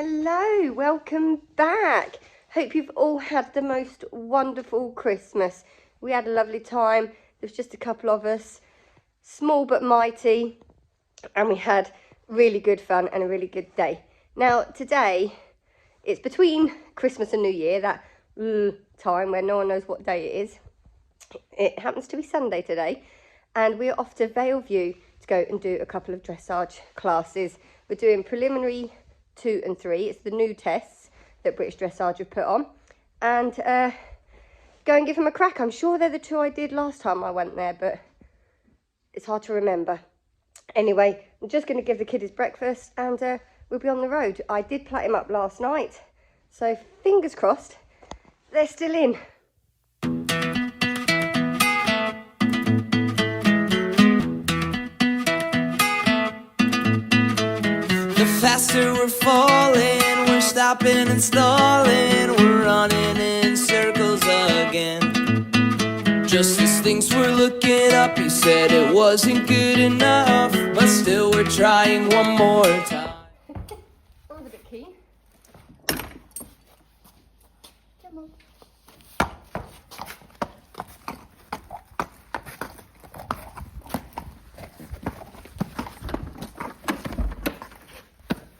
Hello, welcome back. Hope you've all had the most wonderful Christmas. We had a lovely time. There was just a couple of us, small but mighty, and we had really good fun and a really good day. Now today, it's between Christmas and New Year, that time where no one knows what day it is. It happens to be Sunday today, and we're off to Valeview to go and do a couple of dressage classes. We're doing preliminary 2 and 3. It's the new tests that British Dressage have put on, and go and give them a crack. I'm sure they're the 2 I did last time I went there, but it's hard to remember. Anyway, I'm just going to give the kid his breakfast, and we'll be on the road. I did plait him up last night, so fingers crossed they're still in. Faster we're falling, we're stopping and stalling, we're running in circles again. Just as things were looking up, you said it wasn't good enough, but still we're trying one more time. That was a bit keen. Come on.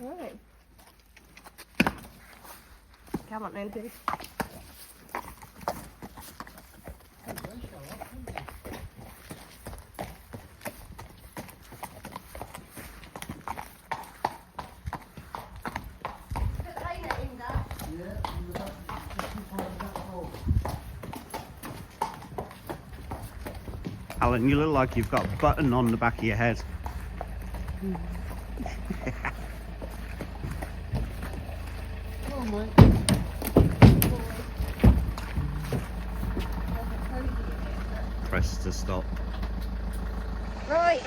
Right. Come on then, dude. Alan, you look like you've got a button on the back of your head. Press to stop. Right,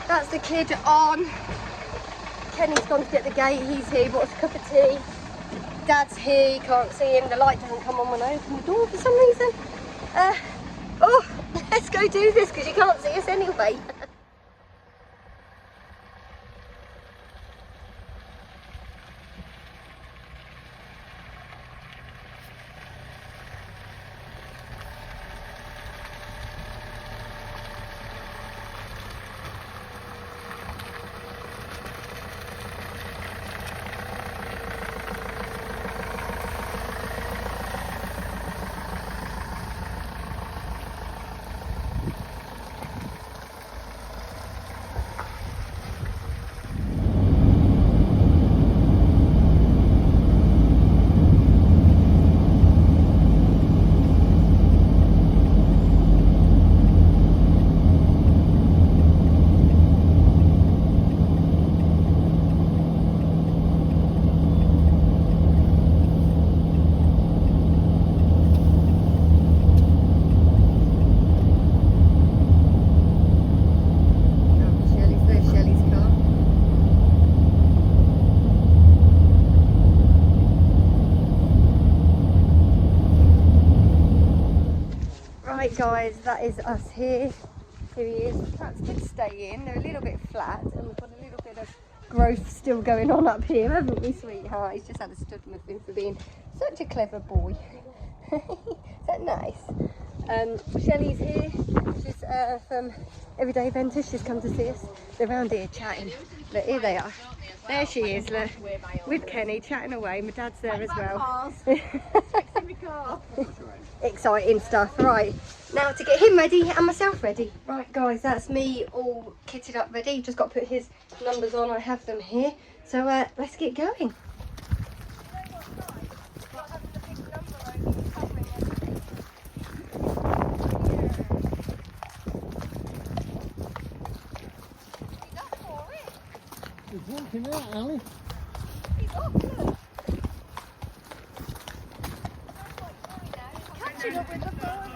that's the kid on. Kenny's gone to get the gate. He's here, bought us a cup of tea. Dad's here, you can't see him. The light doesn't come on when I open the door for some reason. Oh, let's go do this because you can't see us anyway. Right guys, that is us here. Here he is. The plants could stay in, they're a little bit flat, and we've got a little bit of growth still going on up here, haven't we, sweetheart? He's just had a stud muffin for being such a clever boy. Is that nice? Shelley's here. She's from Everyday Ventures. She's come to see us. They're around here chatting. Look, here they are. There she is, look, with Kenny chatting away. My dad's there as well. Exciting stuff. Right, now to get him ready and myself ready. Right guys, that's me all kitted up ready. Just got to put his numbers on. I have them here. So let's get going. He's walking out, Ali. He's off, look. Catching up with the phone.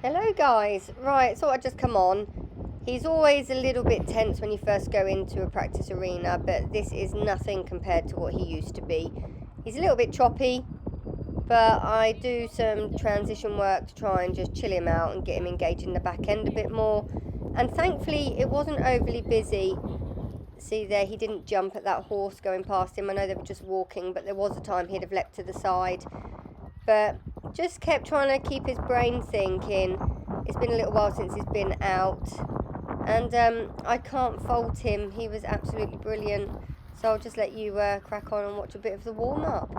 Hello guys, right, so I just come on. He's always a little bit tense when you first go into a practice arena, but this is nothing compared to what he used to be. He's a little bit choppy, but I do some transition work to try and just chill him out and get him engaged in the back end a bit more. And thankfully it wasn't overly busy. See there, he didn't jump at that horse going past him. I know they were just walking, but there was a time he'd have leapt to the side. But just kept trying to keep his brain thinking. It's been a little while since he's been out, and I can't fault him. He was absolutely brilliant. So I'll just let you crack on and watch a bit of the warm-up.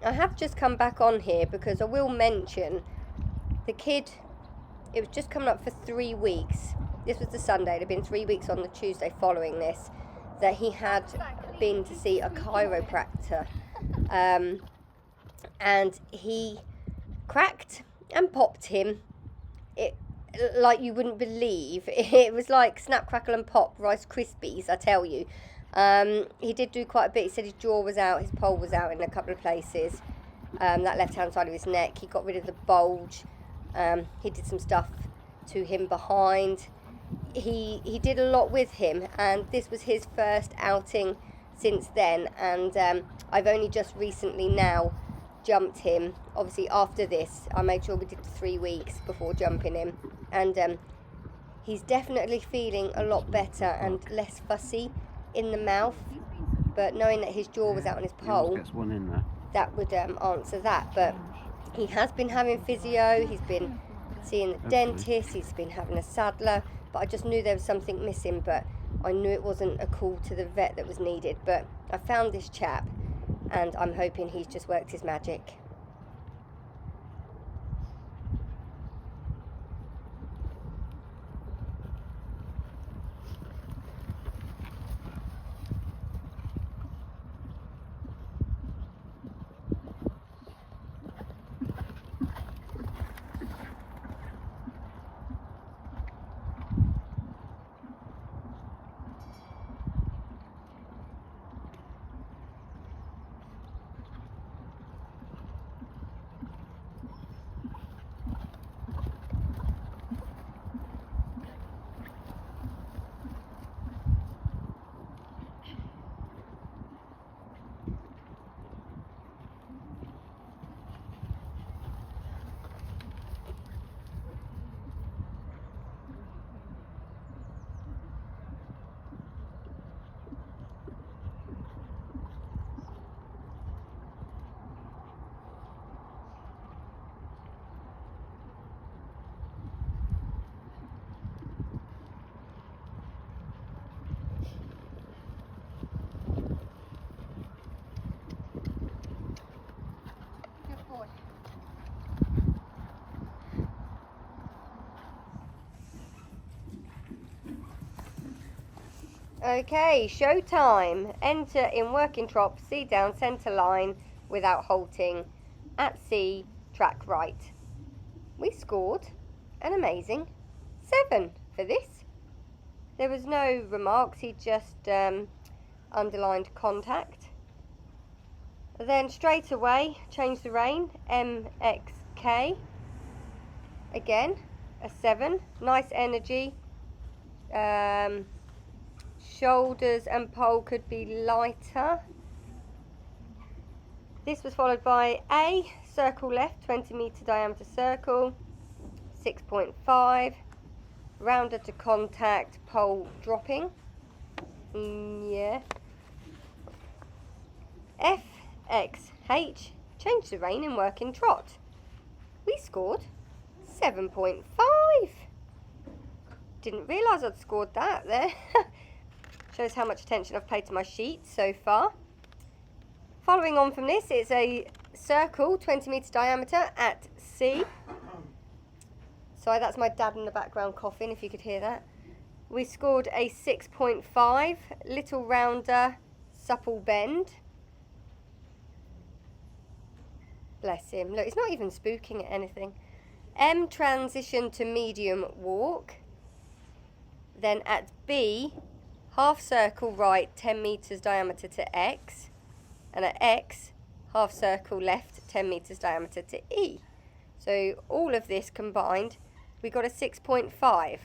I have just come back on here because I will mention the kid, it was just coming up for 3 weeks. This was the Sunday, it had been 3 weeks on the Tuesday following this, that he had been to see a chiropractor. And he cracked and popped him. It, like you wouldn't believe. It was like snap, crackle and pop, Rice Krispies, I tell you. He did do quite a bit. He said his jaw was out, his pole was out in a couple of places. That left hand side of his neck, he got rid of the bulge. He did some stuff to him behind. He did a lot with him, and this was his first outing since then. And I've only just recently now jumped him. Obviously after this I made sure we did 3 weeks before jumping him, and he's definitely feeling a lot better and less fussy in the mouth, but knowing that his jaw was out on his pole, Gets one in there. that would answer that. But he has been having physio, he's been seeing the dentist, he's been having a saddler, but I just knew there was something missing, but I knew it wasn't a call to the vet that was needed. But I found this chap and I'm hoping he's just worked his magic. Okay, showtime. Enter in working trot, C down, centre line without halting. At C, track right. We scored an amazing 7 for this. There was no remarks, he just underlined contact. Then straight away, change the rein, MXK. Again, a 7, nice energy. Shoulders and pole could be lighter. This was followed by A, circle left, 20 metre diameter circle, 6.5, rounder to contact, pole dropping. Yeah. FXH, change the rein in working trot. We scored 7.5. Didn't realise I'd scored that there. Shows how much attention I've paid to my sheet so far. Following on from this, it's a circle 20 metres diameter at C. Sorry, that's my dad in the background coughing, if you could hear that. We scored a 6.5, little rounder, supple bend. Bless him. Look, he's not even spooking at anything. M, transition to medium walk. Then at B, half circle right, 10 metres diameter to X. And at X, half circle left, 10 metres diameter to E. So all of this combined, we got a 6.5.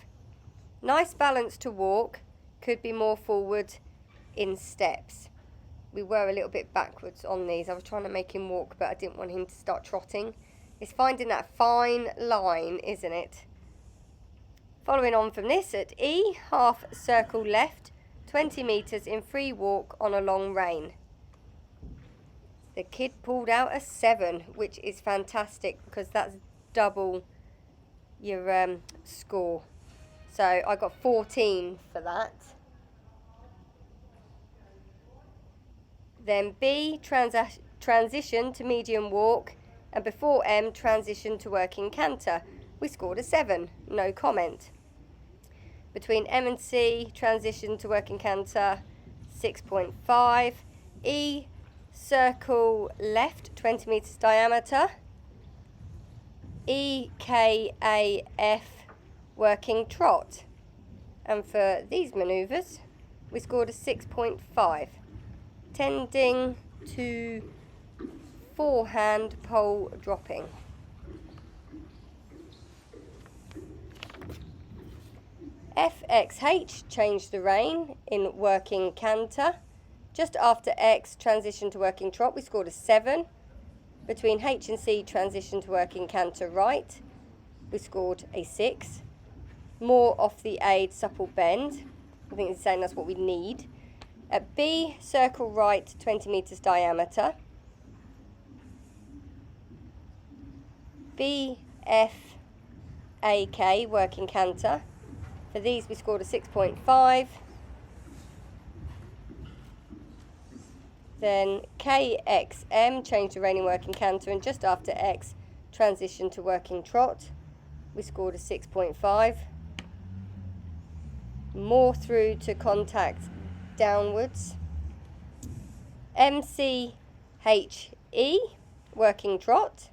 Nice balance to walk, could be more forward in steps. We were a little bit backwards on these. I was trying to make him walk, but I didn't want him to start trotting. It's finding that fine line, isn't it? Following on from this, at E, half circle left, 20 metres in free walk on a long rein. The kid pulled out a 7, which is fantastic because that's double your score. So I got 14 for that. Then B, transition to medium walk, and before M, transition to working canter. We scored a 7, no comment. Between M and C, transition to working canter, 6.5. E, circle left, 20 metres diameter. E, K, A, F, working trot. And for these manoeuvres, we scored a 6.5. Tending to forehand pole dropping. FXH, change the rein in working canter. Just after X, transition to working trot, we scored a 7. Between H and C, transition to working canter right, we scored a 6. More off the aid, supple bend. I think it's saying that's what we need. At B, circle right, 20 metres diameter. B, F, A, K, working canter. For these, we scored a 6.5. Then K, X, M, change the rein in working canter, and just after X, transition to working trot. We scored a 6.5. More through to contact downwards. M, C, H, E, working trot.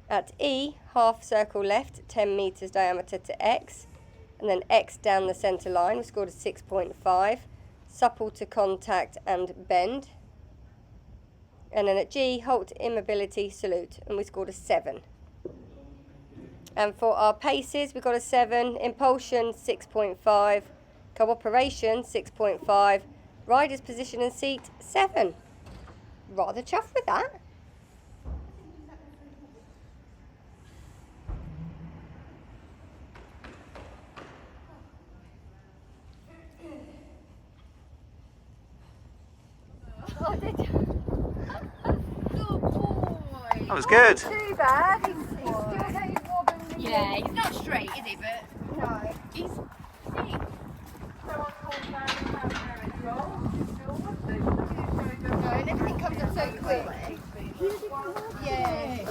At E, half circle left, 10 metres diameter to X, and then X down the centre line. We scored a 6.5. Supple to contact and bend. And then at G, halt, immobility, salute, and we scored a 7. And for our paces, we got a 7. Impulsion, 6.5. Cooperation, 6.5. Rider's position and seat, 7. Rather chuffed with that. Oh, did you? Good boy. That was good. Too bad. He's still very wobbly. Yeah, he's not straight, is he? But No. he's sick. No, and everything comes up so quick. Yeah.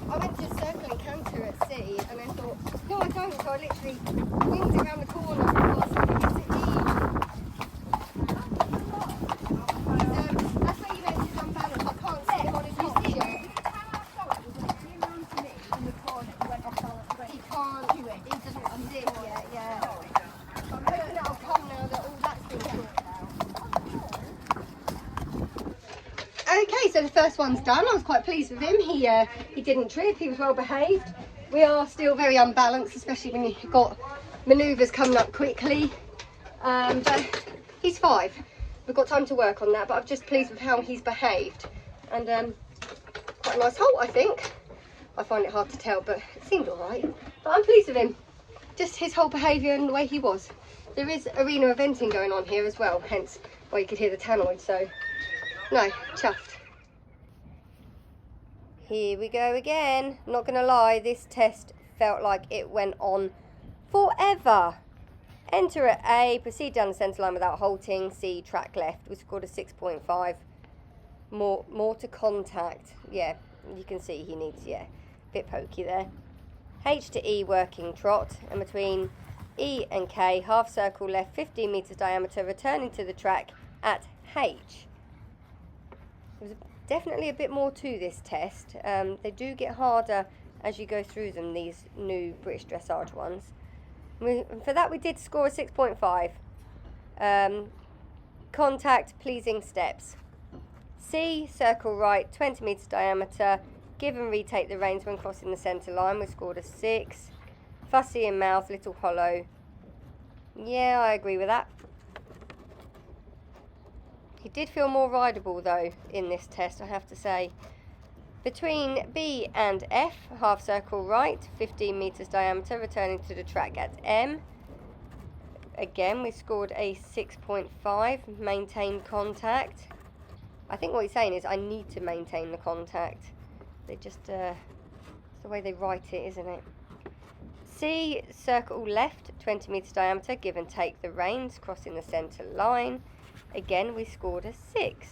I went to circle and canter at C, and I thought, no, I don't. So I literally winged around the corner past into E. That's where you know he's unbalanced. I can't see him on his option. He can't do it. He doesn't sit yet. Yeah. So I'm hoping that'll come now that all that's been sorted out. Okay, so the first one's done. I was quite pleased with him. He didn't trip. He was well behaved. We are still very unbalanced, especially when you've got manoeuvres coming up quickly. But he's 5. We've got time to work on that, but I'm just pleased with how he's behaved. And quite a nice halt, I think. I find it hard to tell, but it seemed all right. But I'm pleased with him. just his whole behaviour and the way he was. There is arena eventing going on here as well, hence why you could hear the tannoy, so no, chuffed. Here we go again. Not gonna lie, this test felt like it went on forever. Enter at A, proceed down the centre line without halting, C, track left. We scored a 6.5. More to contact. Yeah, you can see he needs, yeah, bit pokey there. H to E, working trot, and between E and K, half circle left, 15 metres diameter, returning to the track at H. There was definitely a bit more to this test. They do get harder as you go through them, these new British dressage ones. For that we did score a 6.5. Contact, pleasing steps. C, circle right, 20 metres diameter, give and retake the reins when crossing the centre line. We scored a 6. Fussy in mouth, little hollow. Yeah, I agree with that. He did feel more rideable though in this test, I have to say. Between B and F, half circle right, 15 metres diameter, returning to the track at M. Again, we scored a 6.5, maintain contact. I think what he's saying is I need to maintain the contact. They just, it's the way they write it, isn't it? C, circle left, 20 metres diameter, give and take the reins, crossing the centre line. Again, we scored a 6,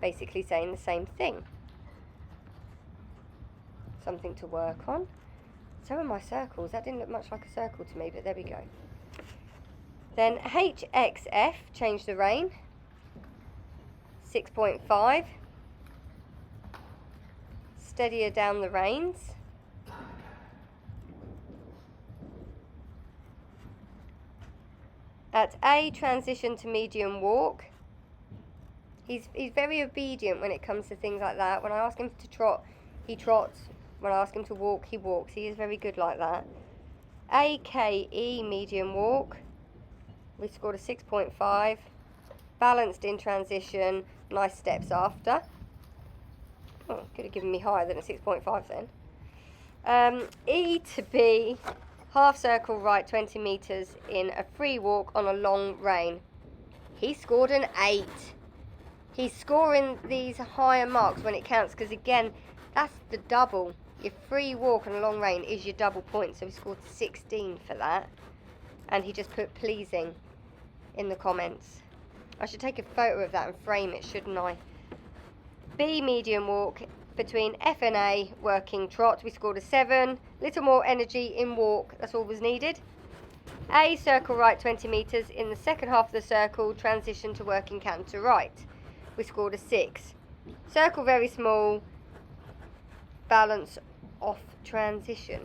basically saying the same thing. Something to work on. So are my circles. That didn't look much like a circle to me, but there we go. Then HXF, change the rein. 6.5. Steadier down the reins. At A, transition to medium walk. He's very obedient when it comes to things like that. When I ask him to trot, he trots. When I ask him to walk, he walks. He is very good like that. AKE, medium walk. We scored a 6.5. Balanced in transition. Nice steps after. Oh, could have given me higher than a 6.5 then. E to B, half circle right, 20 metres in a free walk on a long rein. He scored an 8. He's scoring these higher marks when it counts, because again, that's the double. Your free walk on a long rein is your double point, so he scored 16 for that. And he just put pleasing in the comments. I should take a photo of that and frame it, shouldn't I? B, medium walk, between F and A, working trot. We scored a 7. Little more energy in walk, that's all was needed. A, circle right, 20 metres. In the second half of the circle, transition to working canter right. We scored a 6. Circle very small, balance off transition.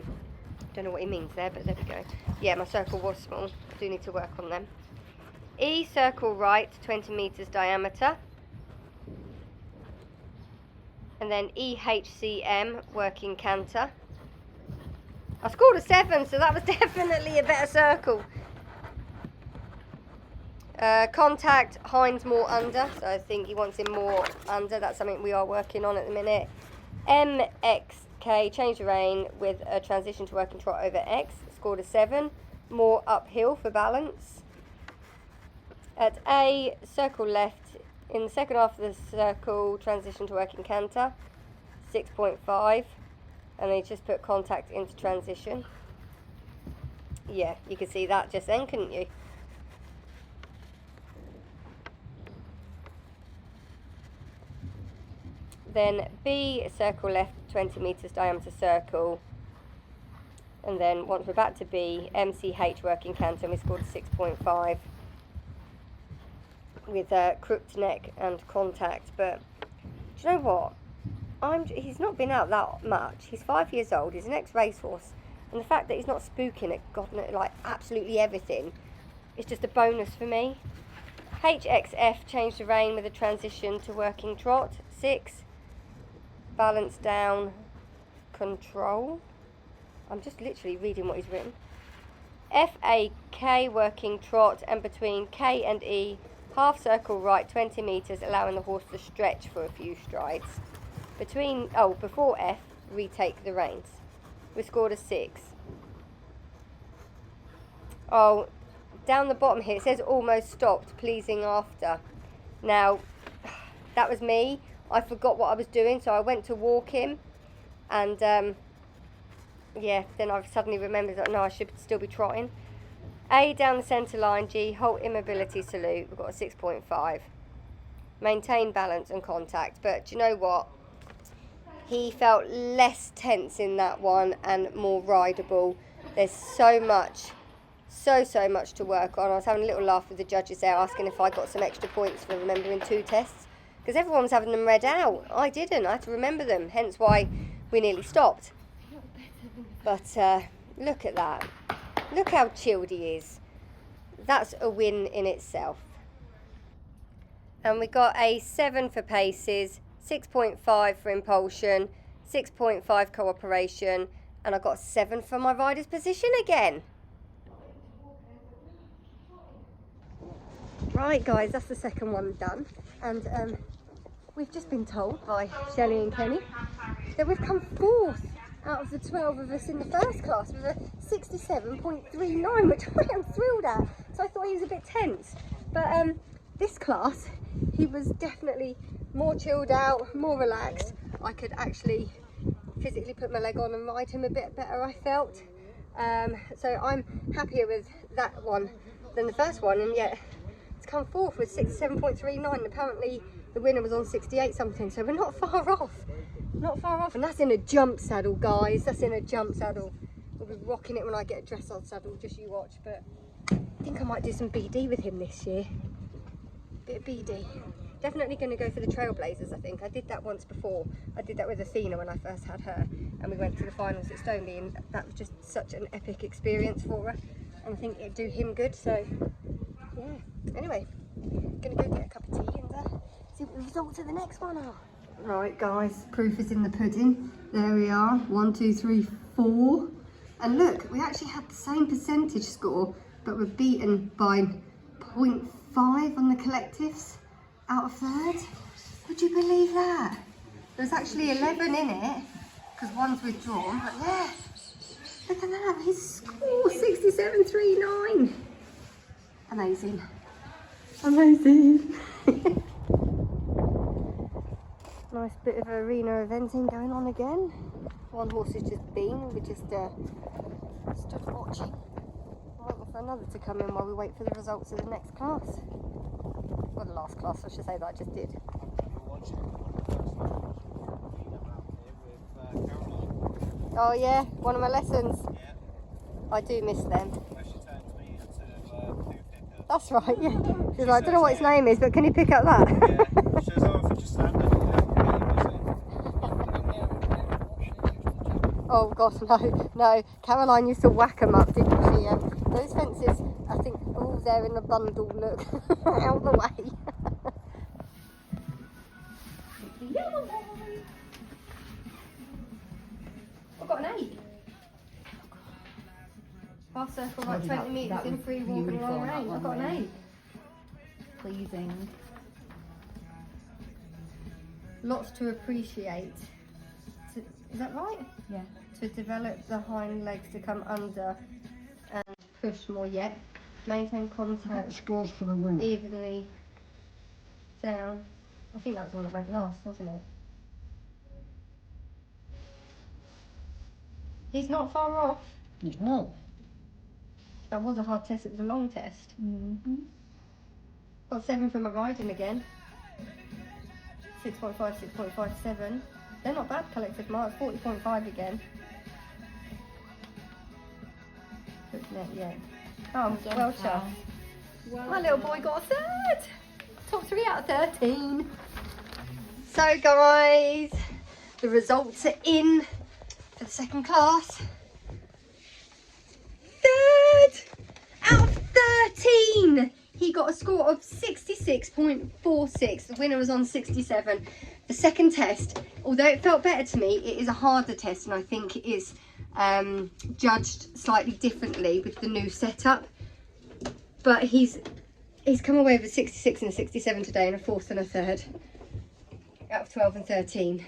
Don't know what he means there, but there we go. Yeah, my circle was small. I do need to work on them. E, circle right, 20 metres diameter. And then EHCM, working canter. I scored a 7, so that was definitely a better circle. Contact, Hines more under, so I think he wants him more under. That's something we are working on at the minute. MXK, change the rein with a transition to working trot over X. Scored a 7, more uphill for balance. At A, circle left. In the second half of the circle, transition to working canter, 6.5, and they just put contact into transition. Yeah, you could see that just then, couldn't you? Then B, circle left, 20 metres diameter circle, and then once we're back to B, MCH, working canter, and we scored a 6.5. With crooked neck and contact. But do you know what, he's not been out that much. He's 5 years old, he's an ex-racehorse, and the fact that he's not spooking at God, like absolutely everything, is just a bonus for me. HXF, change the rein with a transition to working trot, 6. Balance down, control. I'm just literally reading what he's written. FAK, working trot, and between K and E, half circle right, 20 metres, allowing the horse to stretch for a few strides. Before F, retake the reins. We scored a 6. Oh, down the bottom here, it says almost stopped, pleasing after. Now, that was me. I forgot what I was doing, so I went to walk him. And, yeah, then I suddenly remembered that, no, I should still be trotting. A, down the centre line. G, halt immobility salute. We've got a 6.5. Maintain balance and contact. But do you know what? He felt less tense in that one and more rideable. There's so much to work on. I was having a little laugh with the judges there, asking if I got some extra points for remembering 2 tests, because everyone was having them read out. I didn't. I had to remember them, hence why we nearly stopped. But look at that. Look how chilled he is. That's a win in itself. And we got a 7 for paces, 6.5 for impulsion, 6.5 cooperation, and I got 7 for my rider's position again. Right guys, that's the second one done, and we've just been told by Shelley and Kenny that we've come 4th out of the 12 of us in the first class with a 67.39, which I am thrilled at. So I thought he was a bit tense, but this class he was definitely more chilled out, more relaxed. I could actually physically put my leg on and ride him a bit better, I felt. So I'm happier with that one than the first one, and yet it's come 4th with 67.39. Apparently the winner was on 68 something, so we're not far off. Not far off, and that's in a jump saddle, guys. That's in a jump saddle. We'll be rocking it when I get a dressage saddle, just you watch. But I think I might do some BD with him this year. Bit of BD. Definitely going to go for the Trailblazers, I think. I did that once before. I did that with Athena when I first had her, and we went to the finals at Stoneleigh, and that was just such an epic experience for her. And I think it'd do him good, so yeah. Anyway, going to go get a cup of tea and see what the results of the next one are. Right guys, proof is in the pudding. There we are, 1, 2, 3, 4. And look, we actually had the same percentage score, but we're beaten by 0.5 on the collectives out of 3rd. Would you believe that? There's actually 11 in it, because one's withdrawn, but yeah. Look at that, his score, 67.39. Amazing. Amazing. Nice bit of arena eventing going on again. One horse has just been, we just stood watching, waiting for another to come in while we wait for the results of the next class. Well, the last class, I should say, that I just did. Oh yeah, one of my lessons. Yeah. I do miss them. That's right, yeah. She's like, I don't know what his name is, but can you pick up that? Yeah. She says, oh, if you just stand it, Oh gosh, no. Caroline used to whack them up, didn't she? Those fences, I think, are all there in a bundle, look, out the way. Yellow boy! I've got an 8. Half circle, like 20 metres in free walking along range. I've got an 8. Pleasing. Lots to appreciate. Is that right? Yeah. To develop the hind legs to come under and push more yet. Maintain contact Scores for the win. evenly down. I think that was one that went last, wasn't it? He's not far off. He's not. That was a hard test, it was a long test. Mm-hmm. Got 7 from my riding again. 6.5, 6.57. They're not bad collective marks, 40.5 again. Looking at yet. Oh, well chuffed. My little boy got a 3rd. Top 3 out of 13. So guys, the results are in for the second class. 3rd out of 13. He got a score of 66.46. The winner was on 67. The second test, although it felt better to me, it is a harder test, and I think it is judged slightly differently with the new setup. But he's come away with a 66 and a 67 today, and a 4th and a 3rd out of 12 and 13.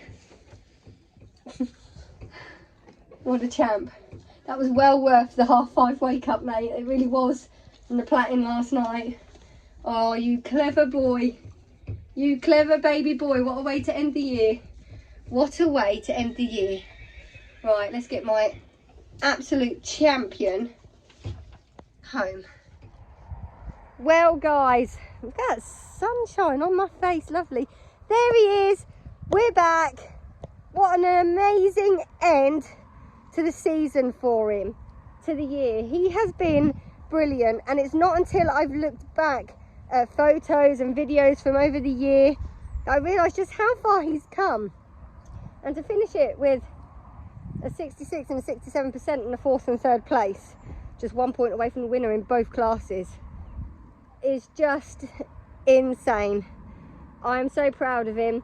What a champ. That was well worth the 5:30 wake up, mate. It really was. And the plaiting last night. Oh, you clever boy. You clever baby boy. What a way to end the year. What a way to end the year. Right, let's get my absolute champion home. Well, guys, look at that sunshine on my face. Lovely. There he is. We're back. What an amazing end to the season for him, to the year. He has been brilliant, and it's not until I've looked back at photos and videos from over the year that I realised just how far he's come. And to finish it with a 66 and a 67% in the 4th and 3rd place, just 1 point away from the winner in both classes, is just insane. I am so proud of him.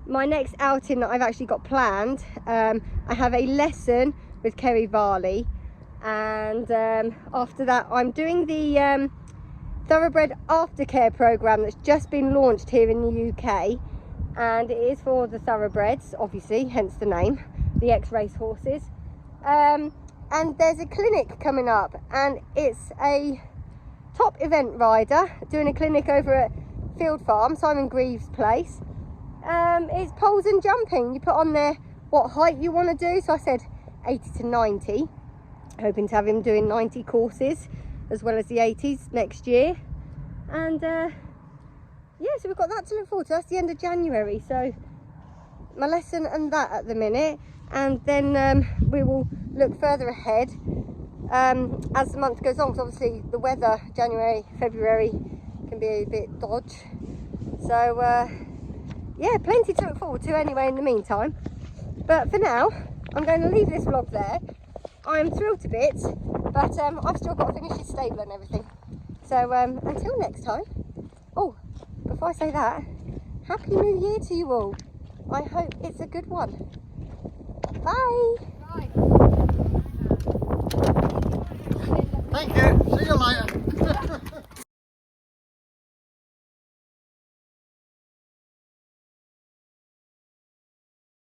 My next outing that I've actually got planned, I have a lesson with Kerry Varley, and after that I'm doing the Thoroughbred Aftercare programme that's just been launched here in the UK, and it is for the thoroughbreds, obviously, hence the name, the ex-race horses. And there's a clinic coming up, and it's a top event rider doing a clinic over at Field Farm, Simon Greaves' place. It's poles and jumping. You put on there what height you want to do, so I said 80 to 90, hoping to have him doing 90 courses as well as the 80s next year. And yeah, so we've got that to look forward to. That's the end of January, so my lesson and that at the minute, and then we will look further ahead as the month goes on, because obviously the weather, January, February, can be a bit dodge. So yeah, plenty to look forward to anyway in the meantime. But for now, I'm going to leave this vlog there. I am thrilled to bits, but I've still got to finish his stable and everything. So until next time. Oh, before I say that, Happy New Year to you all. I hope it's a good one. Bye. Thank you. See you later.